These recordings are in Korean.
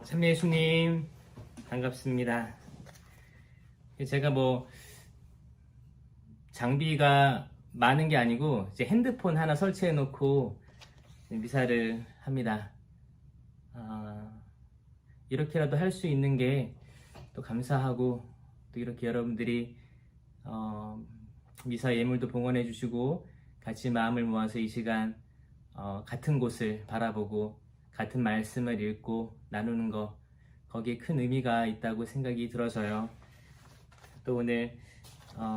참내 예수님 반갑습니다. 제가 장비가 많은 게 아니고 이제 핸드폰 하나 설치해 놓고 미사를 합니다. 이렇게라도 할 수 있는 게 또 감사하고, 또 이렇게 여러분들이 미사 예물도 봉헌해 주시고 같이 마음을 모아서 이 시간 같은 곳을 바라보고 같은 말씀을 읽고 나누는 거, 거기에 큰 의미가 있다고 생각이 들어서요. 또 오늘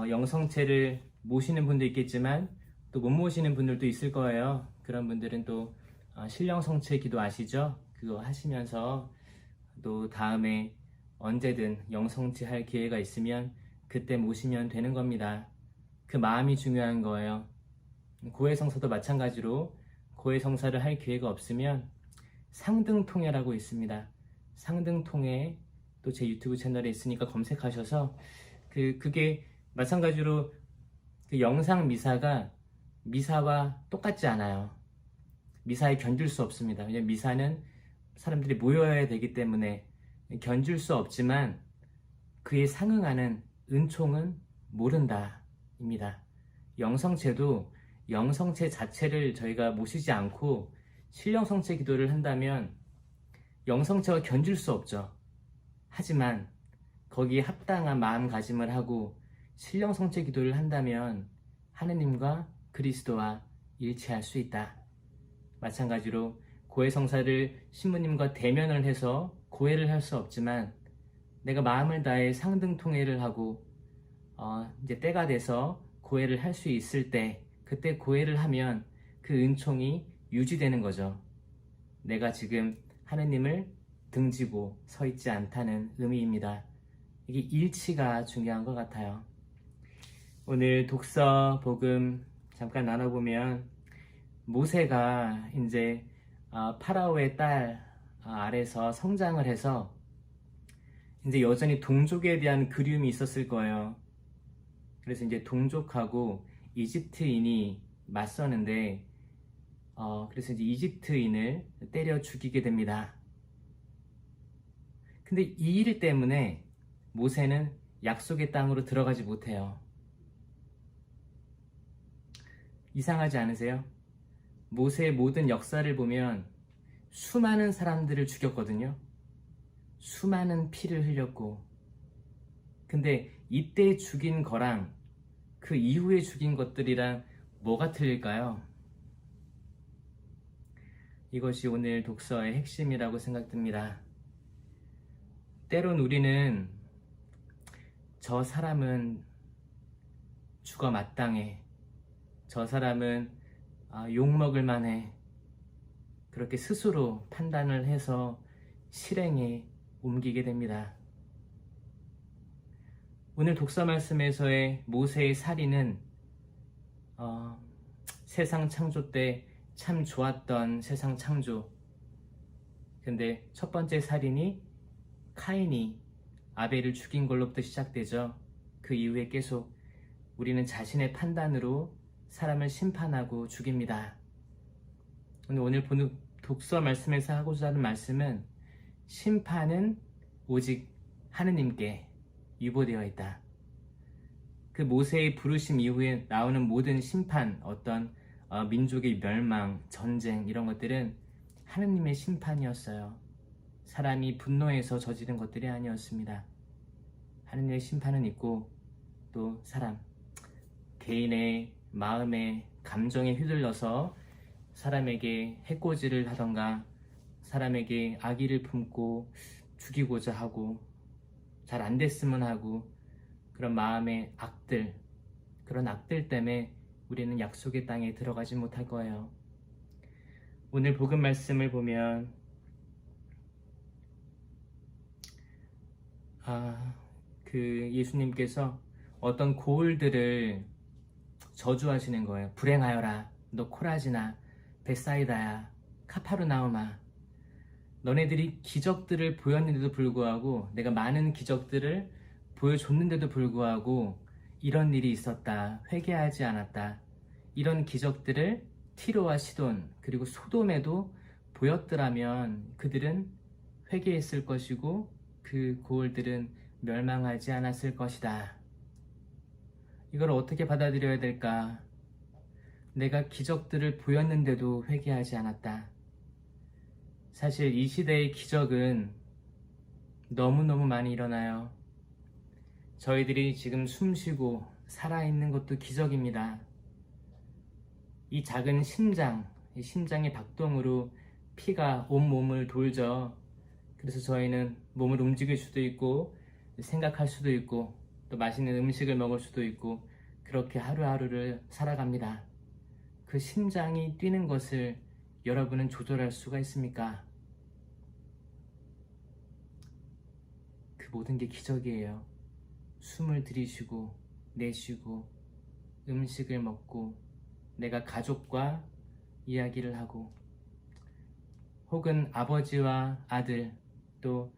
영성체를 모시는 분도 있겠지만 또 못 모시는 분들도 있을 거예요. 그런 분들은 또 신령성체 기도 아시죠? 그거 하시면서 또 다음에 언제든 영성체 할 기회가 있으면 그때 모시면 되는 겁니다. 그 마음이 중요한 거예요. 고해성사도 마찬가지로 고해성사를 할 기회가 없으면 상등통해라고 있습니다. 상등통해, 또 제 유튜브 채널에 있으니까 검색하셔서 그게 마찬가지로 그 영상 미사가 미사와 똑같지 않아요. 미사에 견딜 수 없습니다. 왜냐면 미사는 사람들이 모여야 되기 때문에 견줄 수 없지만 그에 상응하는 은총은 모른다 입니다. 영성체도 영성체 자체를 저희가 모시지 않고 신령성체 기도를 한다면 영성체가 견줄 수 없죠. 하지만 거기에 합당한 마음가짐을 하고 신령성체 기도를 한다면 하느님과 그리스도와 일치할 수 있다. 마찬가지로 고해성사를 신부님과 대면을 해서 고해를 할 수 없지만 내가 마음을 다해 상등통해를 하고 이제 때가 돼서 고해를 할 수 있을 때, 그때 고해를 하면 그 은총이 유지되는 거죠. 내가 지금 하느님을 등지고 서 있지 않다는 의미입니다. 이게 일치가 중요한 것 같아요. 오늘 독서 복음 잠깐 나눠보면 모세가 이제 파라오의 딸 아래서 성장을 해서 이제 여전히 동족에 대한 그리움이 있었을 거예요. 그래서 이제 동족하고 이집트인이 맞서는데 그래서 이제 이집트인을 때려 죽이게 됩니다. 근데 이 일 때문에 모세는 약속의 땅으로 들어가지 못해요. 이상하지 않으세요? 모세의 모든 역사를 보면 수많은 사람들을 죽였거든요. 수많은 피를 흘렸고, 근데 이때 죽인 거랑 그 이후에 죽인 것들이랑 뭐가 틀릴까요? 이것이 오늘 독서의 핵심이라고 생각됩니다. 때론 우리는 저 사람은 죽어 마땅해, 저 사람은 욕먹을 만해, 그렇게 스스로 판단을 해서 실행에 옮기게 됩니다. 오늘 독서 말씀에서의 모세의 살인은 세상 창조 때 참 좋았던 세상 창조, 근데 첫 번째 살인이 카인이 아벨을 죽인 걸로부터 시작되죠. 그 이후에 계속 우리는 자신의 판단으로 사람을 심판하고 죽입니다. 오늘 보는 독서 말씀에서 하고자 하는 말씀은 심판은 오직 하느님께 유보되어 있다. 그 모세의 부르심 이후에 나오는 모든 심판, 어떤 민족의 멸망, 전쟁, 이런 것들은 하느님의 심판이었어요. 사람이 분노해서 저지른 것들이 아니었습니다. 하느님의 심판은 있고, 또 사람, 개인의 마음에 감정에 휘둘려서 사람에게 해코지를 하던가 사람에게 악의를 품고 죽이고자 하고 잘 안 됐으면 하고, 그런 마음의 악들, 그런 악들 때문에 우리는 약속의 땅에 들어가지 못할 거예요. 오늘 복음 말씀을 보면 예수님께서 어떤 고을들을 저주하시는 거예요. 불행하여라, 너 코라지나, 벳사이다야, 카파르나움아, 너네들이 기적들을 보였는데도 불구하고, 내가 많은 기적들을 보여줬는데도 불구하고 이런 일이 있었다, 회개하지 않았다. 이런 기적들을 티로와 시돈 그리고 소돔에도 보였더라면 그들은 회개했을 것이고 그 고을들은 멸망하지 않았을 것이다. 이걸 어떻게 받아들여야 될까? 내가 기적들을 보였는데도 회개하지 않았다. 사실 이 시대의 기적은 너무너무 많이 일어나요. 저희들이 지금 숨쉬고 살아있는 것도 기적입니다. 이 작은 심장, 이 심장의 박동으로 피가 온몸을 돌죠. 그래서 저희는 몸을 움직일 수도 있고 생각할 수도 있고 또 맛있는 음식을 먹을 수도 있고 그렇게 하루하루를 살아갑니다. 그 심장이 뛰는 것을 여러분은 조절할 수가 있습니까? 그 모든 게 기적이에요. 숨을 들이쉬고 내쉬고 음식을 먹고 내가 가족과 이야기를 하고 혹은 아버지와 아들 또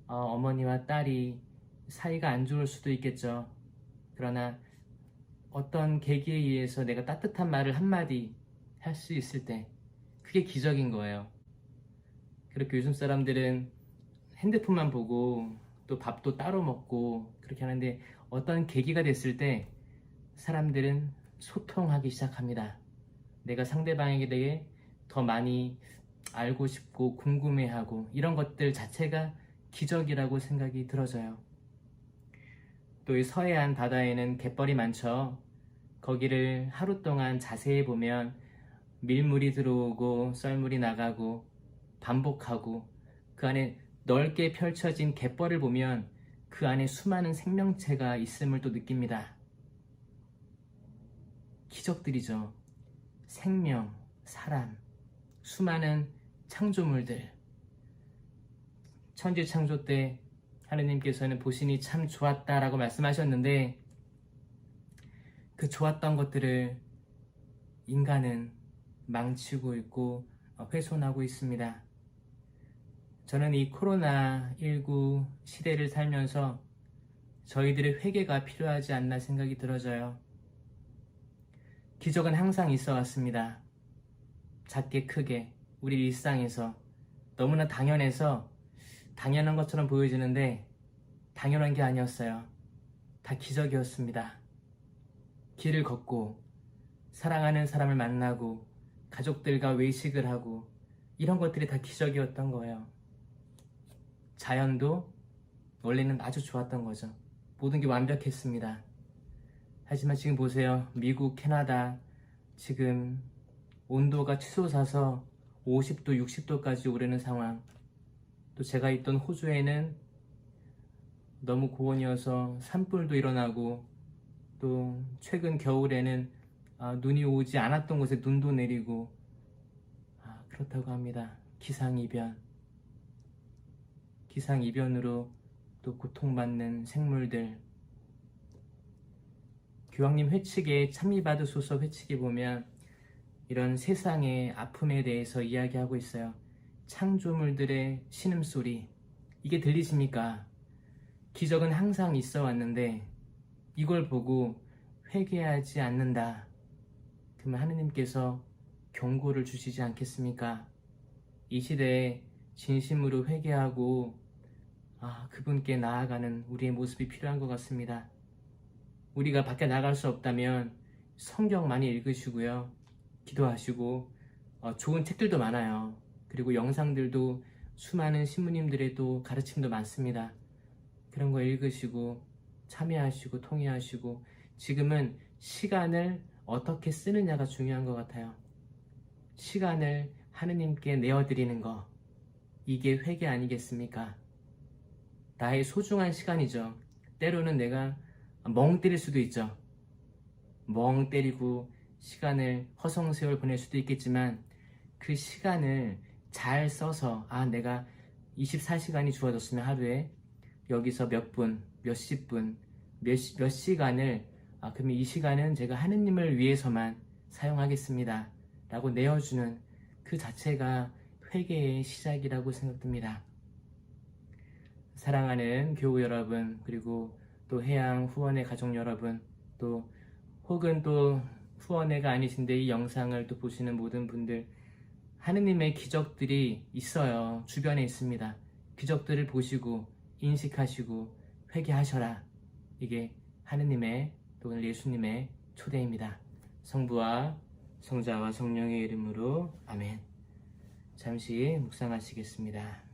어머니와 딸이 사이가 안 좋을 수도 있겠죠. 그러나 어떤 계기에 의해서 내가 따뜻한 말을 한마디 할 수 있을 때 그게 기적인 거예요. 그렇게 요즘 사람들은 핸드폰만 보고 또 밥도 따로 먹고 그렇게 하는데 어떤 계기가 됐을 때 사람들은 소통하기 시작합니다. 내가 상대방에게 대해 더 많이 알고 싶고 궁금해하고 이런 것들 자체가 기적이라고 생각이 들어져요. 또 이 서해안 바다에는 갯벌이 많죠. 거기를 하루 동안 자세히 보면 밀물이 들어오고 썰물이 나가고 반복하고 그 안에 넓게 펼쳐진 갯벌을 보면 그 안에 수많은 생명체가 있음을 또 느낍니다. 기적들이죠. 생명, 사람, 수많은 창조물들. 천지 창조 때 하느님께서는 보시니 참 좋았다라고 말씀하셨는데 그 좋았던 것들을 인간은 망치고 있고 훼손하고 있습니다. 저는 이 코로나19 시대를 살면서 저희들의 회개가 필요하지 않나 생각이 들어져요. 기적은 항상 있어 왔습니다. 작게 크게 우리 일상에서 너무나 당연해서 당연한 것처럼 보여지는데 당연한 게 아니었어요. 다 기적이었습니다. 길을 걷고 사랑하는 사람을 만나고 가족들과 외식을 하고 이런 것들이 다 기적이었던 거예요. 자연도 원래는 아주 좋았던 거죠. 모든 게 완벽했습니다. 하지만 지금 보세요. 미국, 캐나다 지금 온도가 치솟아서 50도, 60도까지 오르는 상황. 또 제가 있던 호주에는 너무 고온이어서 산불도 일어나고 또 최근 겨울에는 눈이 오지 않았던 곳에 눈도 내리고 그렇다고 합니다. 기상이변으로 또 고통받는 생물들. 교황님 회칙에 찬미받으소서 회칙에 보면 이런 세상의 아픔에 대해서 이야기하고 있어요. 창조물들의 신음소리, 이게 들리십니까? 기적은 항상 있어 왔는데 이걸 보고 회개하지 않는다. 그러면 하느님께서 경고를 주시지 않겠습니까? 이 시대에 진심으로 회개하고 그분께 나아가는 우리의 모습이 필요한 것 같습니다. 우리가 밖에 나갈 수 없다면 성경 많이 읽으시고요. 기도하시고 좋은 책들도 많아요. 그리고 영상들도 수많은 신부님들의 또 가르침도 많습니다. 그런 거 읽으시고 참여하시고 통회하시고 지금은 시간을 어떻게 쓰느냐가 중요한 것 같아요. 시간을 하느님께 내어드리는 거, 이게 회개 아니겠습니까? 나의 소중한 시간이죠. 때로는 내가 멍 때릴 수도 있죠. 멍 때리고 시간을 허송세월 보낼 수도 있겠지만 그 시간을 잘 써서 내가 24시간이 주어졌으면 하루에 여기서 몇 분, 몇십 분, 몇 시간을 그러면 이 시간은 제가 하느님을 위해서만 사용하겠습니다 라고 내어주는 그 자체가 회개의 시작이라고 생각됩니다. 사랑하는 교우 여러분, 그리고 또 해양 후원회 가족 여러분, 또 혹은 또 후원회가 아니신데 이 영상을 또 보시는 모든 분들, 하느님의 기적들이 있어요. 주변에 있습니다. 기적들을 보시고 인식하시고 회개하셔라. 이게 하느님의 또 오늘 예수님의 초대입니다. 성부와 성자와 성령의 이름으로 아멘. 잠시 묵상하시겠습니다.